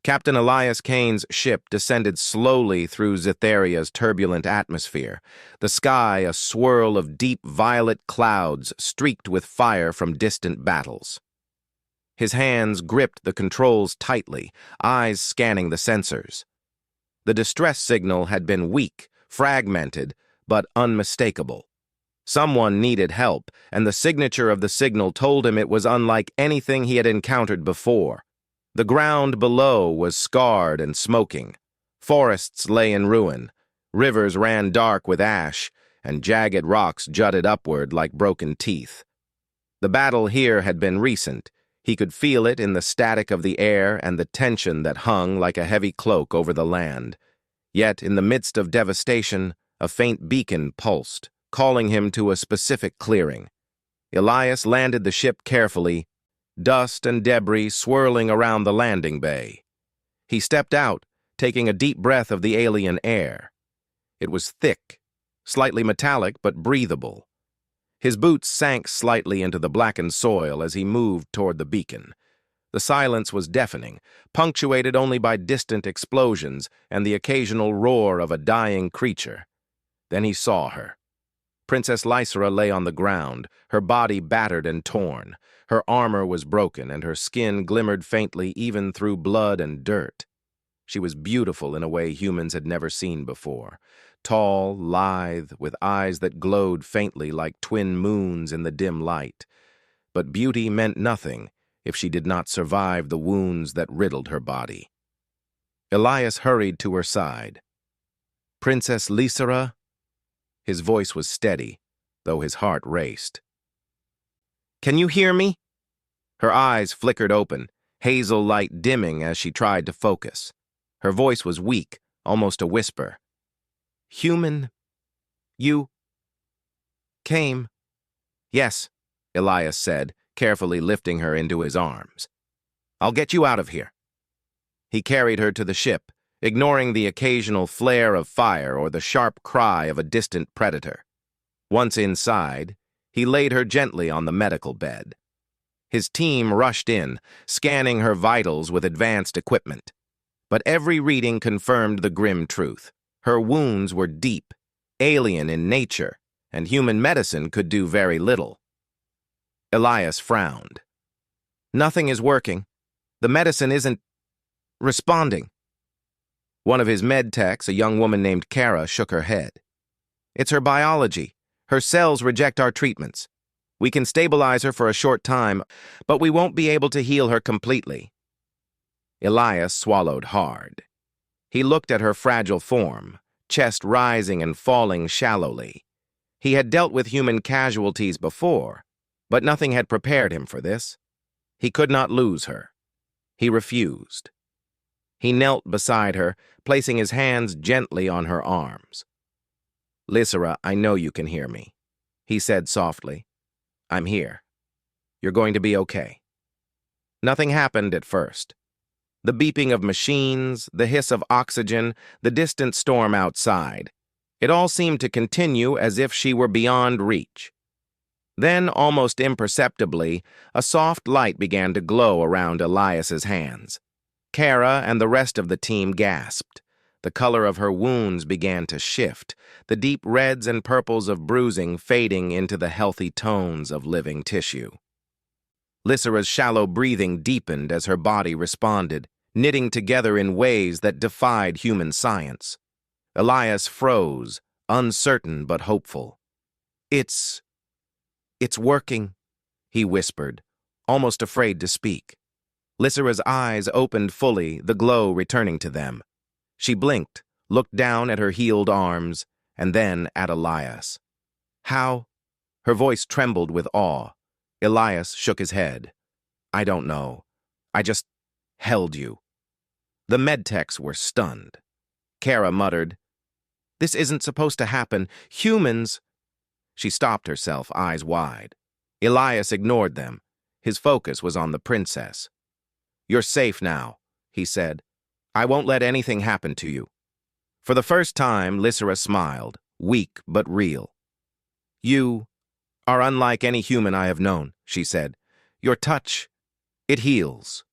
Captain Elias Kane's ship descended slowly through Zetharia's turbulent atmosphere, the sky a swirl of deep violet clouds streaked with fire from distant battles. His hands gripped the controls tightly, eyes scanning the sensors. The distress signal had been weak, fragmented, but unmistakable. Someone needed help, and the signature of the signal told him it was unlike anything he had encountered before. The ground below was scarred and smoking. Forests lay in ruin. Rivers ran dark with ash, and jagged rocks jutted upward like broken teeth. The battle here had been recent. He could feel it in the static of the air and the tension that hung like a heavy cloak over the land. Yet, in the midst of devastation, a faint beacon pulsed, calling him to a specific clearing. Elias landed the ship carefully, dust and debris swirling around the landing bay. He stepped out, taking a deep breath of the alien air. It was thick, slightly metallic but breathable. His boots sank slightly into the blackened soil as he moved toward the beacon. The silence was deafening, punctuated only by distant explosions and the occasional roar of a dying creature. Then he saw her. Princess Lysera lay on the ground, her body battered and torn. Her armor was broken, and her skin glimmered faintly even through blood and dirt. She was beautiful in a way humans had never seen before. Tall, lithe, with eyes that glowed faintly like twin moons in the dim light. But beauty meant nothing if she did not survive the wounds that riddled her body. Elias hurried to her side. "Princess Lysera?" His voice was steady, though his heart raced. "Can you hear me?" Her eyes flickered open, hazel light dimming as she tried to focus. Her voice was weak, almost a whisper. "Human, you came." "Yes," Elias said, carefully lifting her into his arms. "I'll get you out of here." He carried her to the ship, ignoring the occasional flare of fire or the sharp cry of a distant predator. Once inside, he laid her gently on the medical bed. His team rushed in, scanning her vitals with advanced equipment. But every reading confirmed the grim truth. Her wounds were deep, alien in nature, and human medicine could do very little. Elias frowned. "Nothing is working. The medicine isn't responding." One of his med techs, a young woman named Kara, shook her head. "It's her biology. Her cells reject our treatments. We can stabilize her for a short time, but we won't be able to heal her completely." Elias swallowed hard. He looked at her fragile form, chest rising and falling shallowly. He had dealt with human casualties before, but nothing had prepared him for this. He could not lose her. He refused. He knelt beside her, placing his hands gently on her arms. "Lysera, I know you can hear me," he said softly. "I'm here. You're going to be okay." Nothing happened at first. The beeping of machines, the hiss of oxygen, the distant storm outside. It all seemed to continue as if she were beyond reach. Then, almost imperceptibly, a soft light began to glow around Elias's hands. Kara and the rest of the team gasped. The color of her wounds began to shift, the deep reds and purples of bruising fading into the healthy tones of living tissue. Lysera's shallow breathing deepened as her body responded, knitting together in ways that defied human science. Elias froze, uncertain but hopeful. It's working," he whispered, almost afraid to speak. Lysera's eyes opened fully, the glow returning to them. She blinked, looked down at her healed arms, and then at Elias. "How?" Her voice trembled with awe. Elias shook his head. "I don't know. I just held you." The medtechs were stunned. Kara muttered, "This isn't supposed to happen. Humans—" She stopped herself, eyes wide. Elias ignored them. His focus was on the princess. "You're safe now," he said. "I won't let anything happen to you." For the first time, Lysera smiled, weak but real. "You are unlike any human I have known," she said. "Your touch, it heals."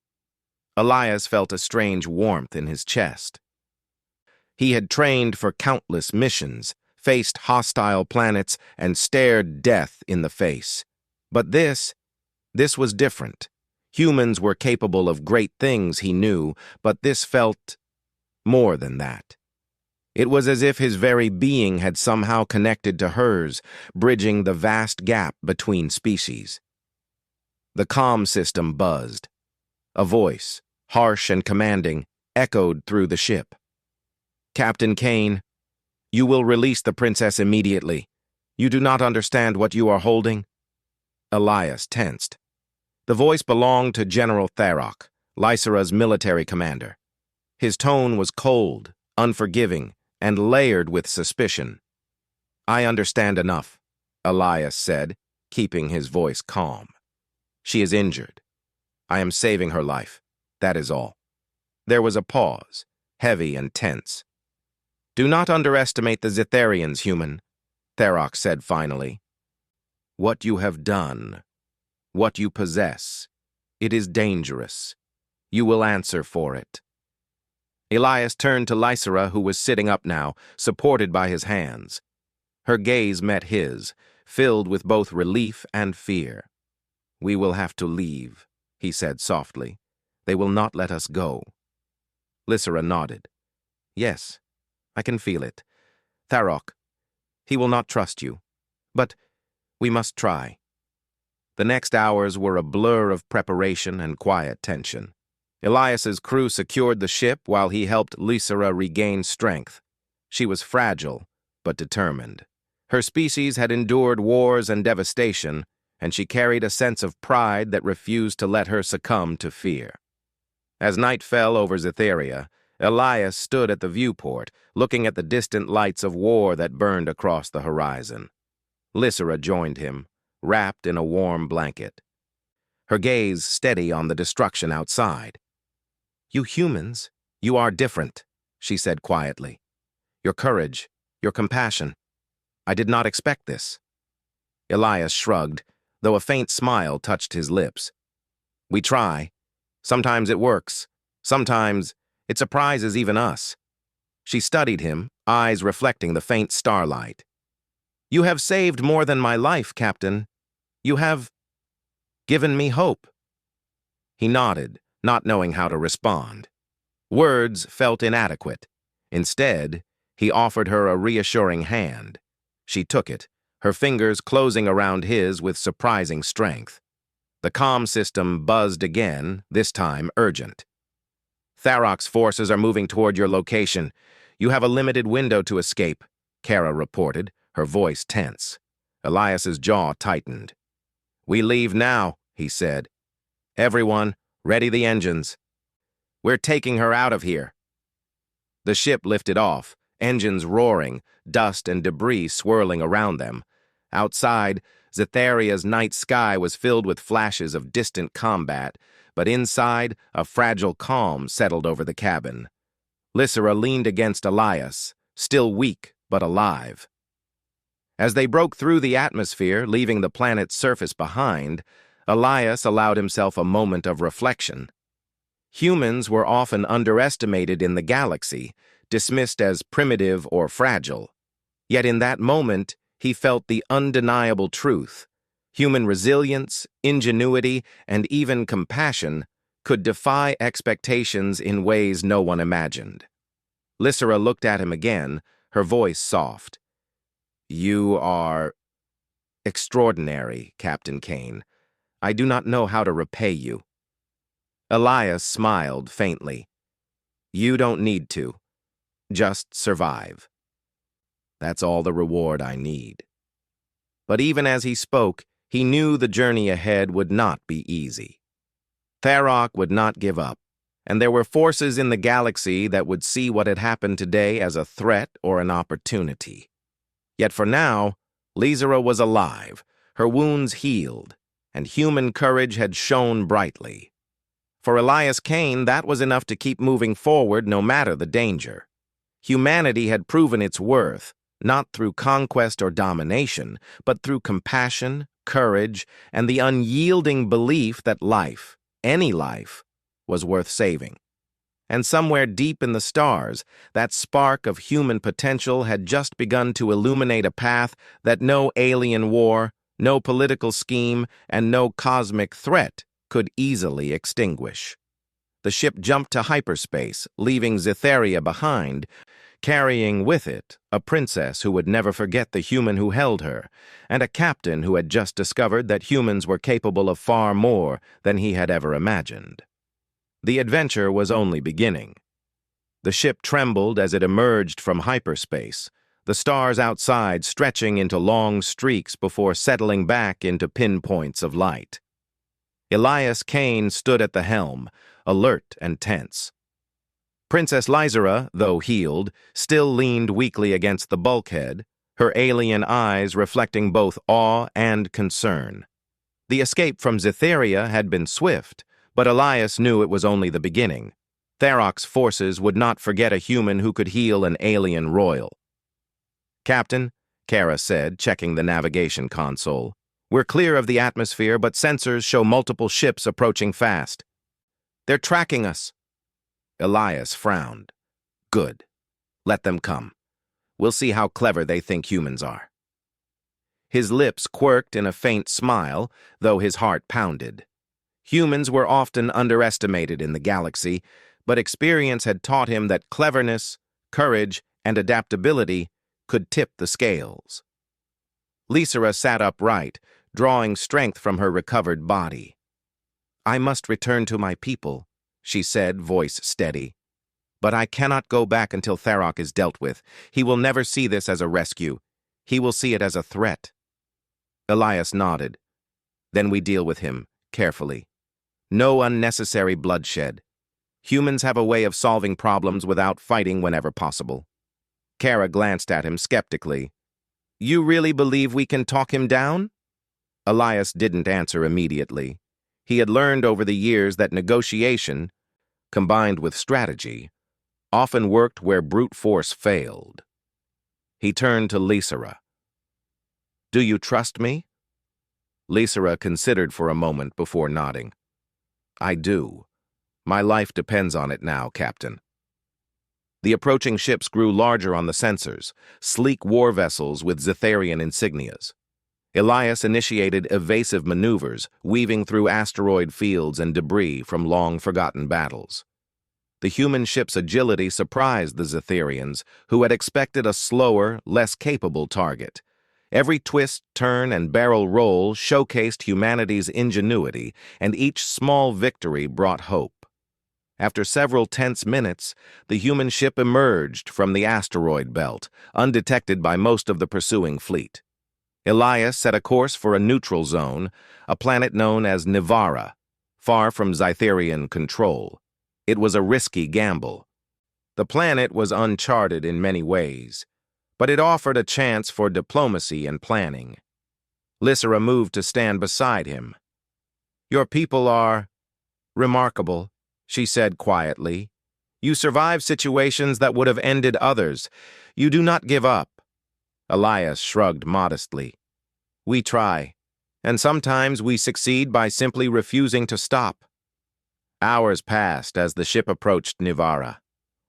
Elias felt a strange warmth in his chest. He had trained for countless missions, faced hostile planets, and stared death in the face. But this was different. Humans were capable of great things, he knew, but this felt more than that. It was as if his very being had somehow connected to hers, bridging the vast gap between species. The comm system buzzed. A voice, harsh and commanding, echoed through the ship. "Captain Kane, you will release the princess immediately. You do not understand what you are holding?" Elias tensed. The voice belonged to General Tharok, Lysera's military commander. His tone was cold, unforgiving, and layered with suspicion. "I understand enough," Elias said, keeping his voice calm. "She is injured. I am saving her life. That is all." There was a pause, heavy and tense. "Do not underestimate the Zitharians, human," Tharok said finally. "What you have done, what you possess, it is dangerous. You will answer for it." Elias turned to Lysera, who was sitting up now, supported by his hands. Her gaze met his, filled with both relief and fear. "We will have to leave," he said softly. "They will not let us go." Lysera nodded. "Yes, I can feel it. Tharok, he will not trust you. But we must try." The next hours were a blur of preparation and quiet tension. Elias's crew secured the ship while he helped Lysera regain strength. She was fragile, but determined. Her species had endured wars and devastation, and she carried a sense of pride that refused to let her succumb to fear. As night fell over Zitharia, Elias stood at the viewport, looking at the distant lights of war that burned across the horizon. Lysera joined him, wrapped in a warm blanket. Her gaze steady on the destruction outside. "You humans, you are different," she said quietly. "Your courage, your compassion. I did not expect this." Elias shrugged, though a faint smile touched his lips. "We try. Sometimes it works. Sometimes it surprises even us." She studied him, eyes reflecting the faint starlight. "You have saved more than my life, Captain. You have given me hope." He nodded, not knowing how to respond. Words felt inadequate. Instead, he offered her a reassuring hand. She took it, her fingers closing around his with surprising strength. The comm system buzzed again, this time urgent. "Tharok's forces are moving toward your location. You have a limited window to escape," Kara reported, her voice tense. Elias's jaw tightened. "We leave now," he said. "Everyone, ready the engines. We're taking her out of here." The ship lifted off, engines roaring, dust and debris swirling around them. Outside, Zitharia's night sky was filled with flashes of distant combat, but inside, a fragile calm settled over the cabin. Lysera leaned against Elias, still weak but alive. As they broke through the atmosphere, leaving the planet's surface behind, Elias allowed himself a moment of reflection. Humans were often underestimated in the galaxy, dismissed as primitive or fragile. Yet in that moment, he felt the undeniable truth. Human resilience, ingenuity, and even compassion could defy expectations in ways no one imagined. Lysera looked at him again, her voice soft. "You are extraordinary, Captain Kane. I do not know how to repay you." Elias smiled faintly. "You don't need to. Just survive. That's all the reward I need." But even as he spoke, he knew the journey ahead would not be easy. Tharok would not give up, and there were forces in the galaxy that would see what had happened today as a threat or an opportunity. Yet for now, Lysera was alive, her wounds healed, and human courage had shone brightly. For Elias Kane, that was enough to keep moving forward no matter the danger. Humanity had proven its worth, not through conquest or domination, but through compassion, courage, and the unyielding belief that life, any life, was worth saving. And somewhere deep in the stars, that spark of human potential had just begun to illuminate a path that no alien war, no political scheme, and no cosmic threat could easily extinguish. The ship jumped to hyperspace, leaving Cytherea behind, carrying with it a princess who would never forget the human who held her, and a captain who had just discovered that humans were capable of far more than he had ever imagined. The adventure was only beginning. The ship trembled as it emerged from hyperspace, the stars outside stretching into long streaks before settling back into pinpoints of light. Elias Kane stood at the helm, alert and tense. Princess Lysera, though healed, still leaned weakly against the bulkhead, her alien eyes reflecting both awe and concern. The escape from Cytherea had been swift, but Elias knew it was only the beginning. Tharok's forces would not forget a human who could heal an alien royal. "Captain," Kara said, checking the navigation console, "we're clear of the atmosphere, but sensors show multiple ships approaching fast. They're tracking us." Elias frowned. "Good. Let them come. We'll see how clever they think humans are." His lips quirked in a faint smile, though his heart pounded. Humans were often underestimated in the galaxy, but experience had taught him that cleverness, courage, and adaptability could tip the scales. Lysera sat upright, drawing strength from her recovered body. "I must return to my people," she said, voice steady. "But I cannot go back until Tharok is dealt with. He will never see this as a rescue. He will see it as a threat." Elias nodded. "Then we deal with him, carefully. No unnecessary bloodshed. Humans have a way of solving problems without fighting whenever possible." Kara glanced at him skeptically. "You really believe we can talk him down?" Elias didn't answer immediately. He had learned over the years that negotiation, combined with strategy, often worked where brute force failed. He turned to Lysera. "Do you trust me?" Lysera considered for a moment before nodding. "I do. My life depends on it now, Captain." The approaching ships grew larger on the sensors, sleek war vessels with Cytherian insignias. Elias initiated evasive maneuvers, weaving through asteroid fields and debris from long-forgotten battles. The human ship's agility surprised the Cytherians, who had expected a slower, less capable target. Every twist, turn, and barrel roll showcased humanity's ingenuity, and each small victory brought hope. After several tense minutes, the human ship emerged from the asteroid belt, undetected by most of the pursuing fleet. Elias set a course for a neutral zone, a planet known as Nivara, far from Cytherian control. It was a risky gamble. The planet was uncharted in many ways, but it offered a chance for diplomacy and planning. Lysera moved to stand beside him. "Your people are remarkable," she said quietly. "You survive situations that would have ended others. You do not give up." Elias shrugged modestly. "We try, and sometimes we succeed by simply refusing to stop." Hours passed as the ship approached Nivara.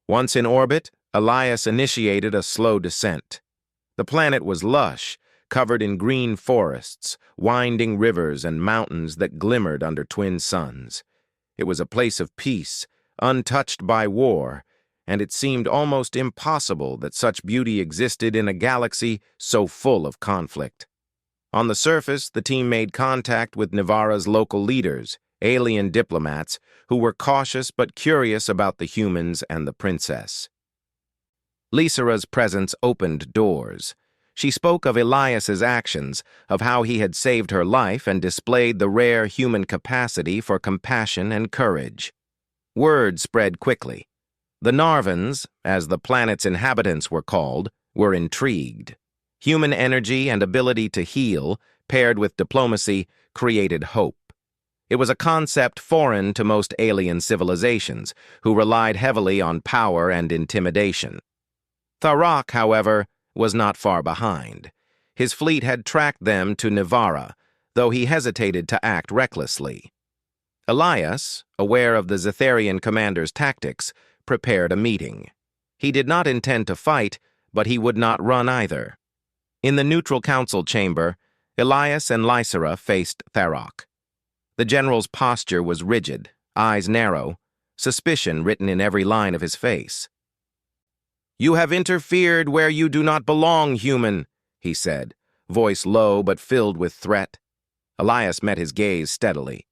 Once in orbit, Elias initiated a slow descent. The planet was lush, covered in green forests, winding rivers, and mountains that glimmered under twin suns. It was a place of peace, untouched by war, and it seemed almost impossible that such beauty existed in a galaxy so full of conflict. On the surface, the team made contact with Nivara's local leaders, alien diplomats, who were cautious but curious about the humans and the princess. Lysera's presence opened doors. She spoke of Elias's actions, of how he had saved her life and displayed the rare human capacity for compassion and courage. Word spread quickly. The Narvans, as the planet's inhabitants were called, were intrigued. Human energy and ability to heal, paired with diplomacy, created hope. It was a concept foreign to most alien civilizations, who relied heavily on power and intimidation. Tharok, however, was not far behind. His fleet had tracked them to Nivara, though he hesitated to act recklessly. Elias, aware of the Zetharian commander's tactics, prepared a meeting. He did not intend to fight, but he would not run either. In the neutral council chamber, Elias and Lysera faced Tharok. The general's posture was rigid, eyes narrow, suspicion written in every line of his face. "You have interfered where you do not belong, human," he said, voice low but filled with threat. Elias met his gaze steadily.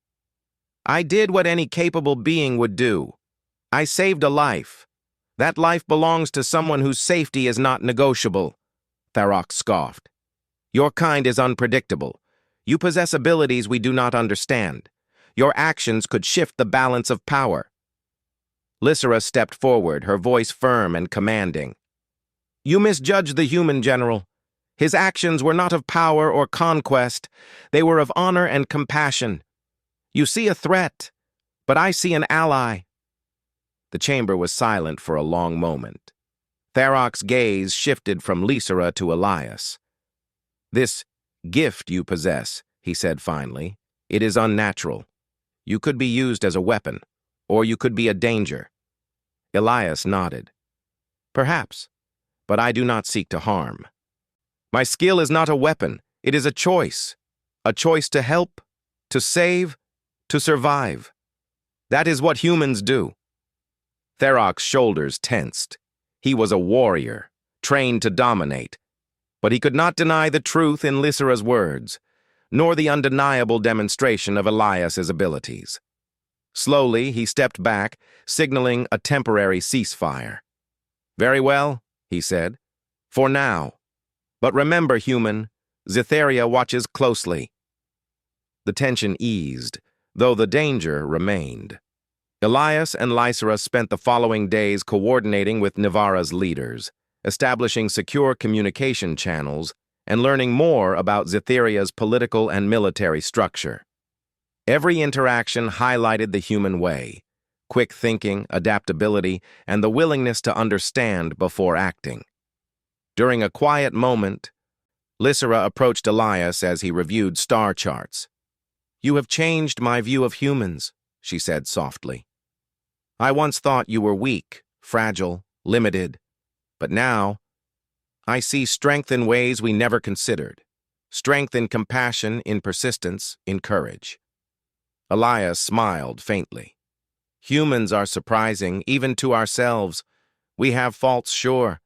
"I did what any capable being would do. I saved a life. That life belongs to someone whose safety is not negotiable," Tharok scoffed. "Your kind is unpredictable. You possess abilities we do not understand. Your actions could shift the balance of power." Lysera stepped forward, her voice firm and commanding. "You misjudge the human general. His actions were not of power or conquest. They were of honor and compassion. You see a threat, but I see an ally." The chamber was silent for a long moment. Tharok's gaze shifted from Lysera to Elias. "This gift you possess," he said finally, "it is unnatural. You could be used as a weapon, or you could be a danger." Elias nodded. "Perhaps, but I do not seek to harm. My skill is not a weapon, it is a choice to help, to save, to survive. That is what humans do." Tharok's shoulders tensed. He was a warrior, trained to dominate, but he could not deny the truth in Lysera's words, nor the undeniable demonstration of Elias's abilities. Slowly, he stepped back, signaling a temporary ceasefire. "Very well," he said, "for now. But remember, human, Zetheria watches closely." The tension eased, though the danger remained. Elias and Lysera spent the following days coordinating with Nivara's leaders, establishing secure communication channels, and learning more about Zetheria's political and military structure. Every interaction highlighted the human way: quick thinking, adaptability, and the willingness to understand before acting. During a quiet moment, Lysera approached Elias as he reviewed star charts. "You have changed my view of humans," she said softly. "I once thought you were weak, fragile, limited, but now I see strength in ways we never considered. Strength in compassion, in persistence, in courage." Elias smiled faintly. "Humans are surprising, even to ourselves. We have faults, sure,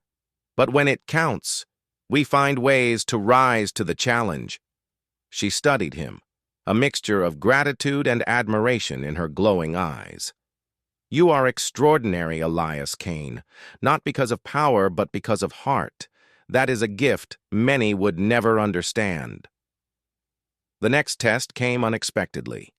but when it counts, we find ways to rise to the challenge." She studied him, a mixture of gratitude and admiration in her glowing eyes. "You are extraordinary, Elias Kane, not because of power, but because of heart. That is a gift many would never understand." The next test came unexpectedly.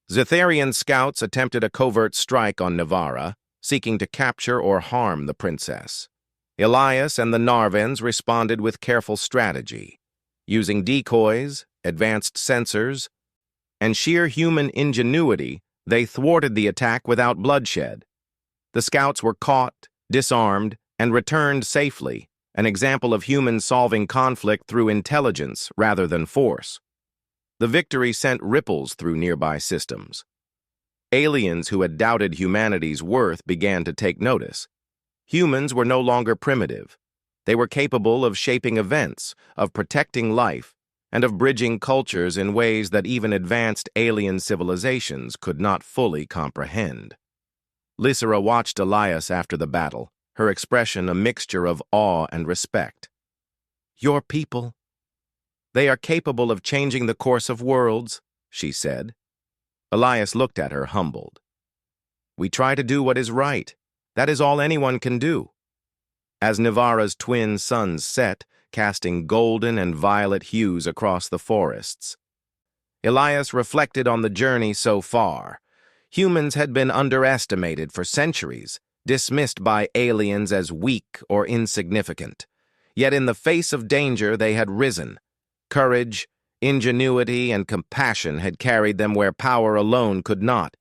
Zetharian scouts attempted a covert strike on Nivara, seeking to capture or harm the princess. Elias and the Narvans responded with careful strategy, using decoys, advanced sensors, and sheer human ingenuity. They thwarted the attack without bloodshed. The scouts were caught, disarmed, and returned safely, an example of humans solving conflict through intelligence rather than force. The victory sent ripples through nearby systems. Aliens who had doubted humanity's worth began to take notice. Humans were no longer primitive. They were capable of shaping events, of protecting life, and of bridging cultures in ways that even advanced alien civilizations could not fully comprehend. Lysera watched Elias after the battle, her expression a mixture of awe and respect. "Your people, they are capable of changing the course of worlds," she said. Elias looked at her, humbled. "We try to do what is right. That is all anyone can do." As Nivara's twin suns set, casting golden and violet hues across the forests, Elias reflected on the journey so far. Humans had been underestimated for centuries, dismissed by aliens as weak or insignificant. Yet in the face of danger they had risen. Courage, ingenuity, and compassion had carried them where power alone could not.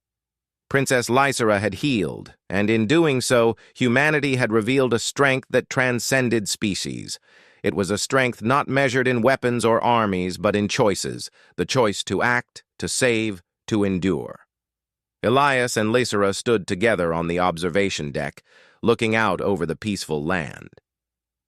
Princess Lysera had healed, and in doing so, humanity had revealed a strength that transcended species. It was a strength not measured in weapons or armies, but in choices, the choice to act, to save, to endure. Elias and Lysera stood together on the observation deck, looking out over the peaceful land.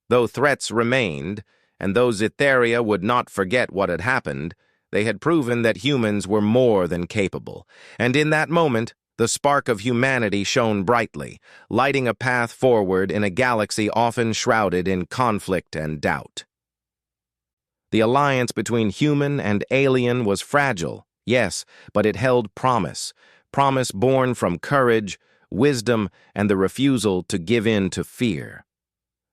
Though threats remained, and though Zytheria would not forget what had happened, they had proven that humans were more than capable, and in that moment, the spark of humanity shone brightly, lighting a path forward in a galaxy often shrouded in conflict and doubt. The alliance between human and alien was fragile, yes, but it held promise born from courage, wisdom, and the refusal to give in to fear.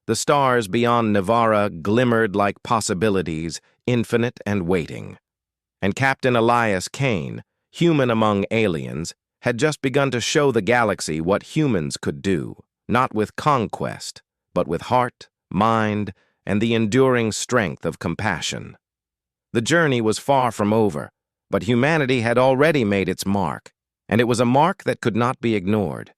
The stars beyond Navara glimmered like possibilities, infinite and waiting. And Captain Elias Kane, human among aliens, had just begun to show the galaxy what humans could do, not with conquest, but with heart, mind, and the enduring strength of compassion. The journey was far from over, but humanity had already made its mark, and it was a mark that could not be ignored.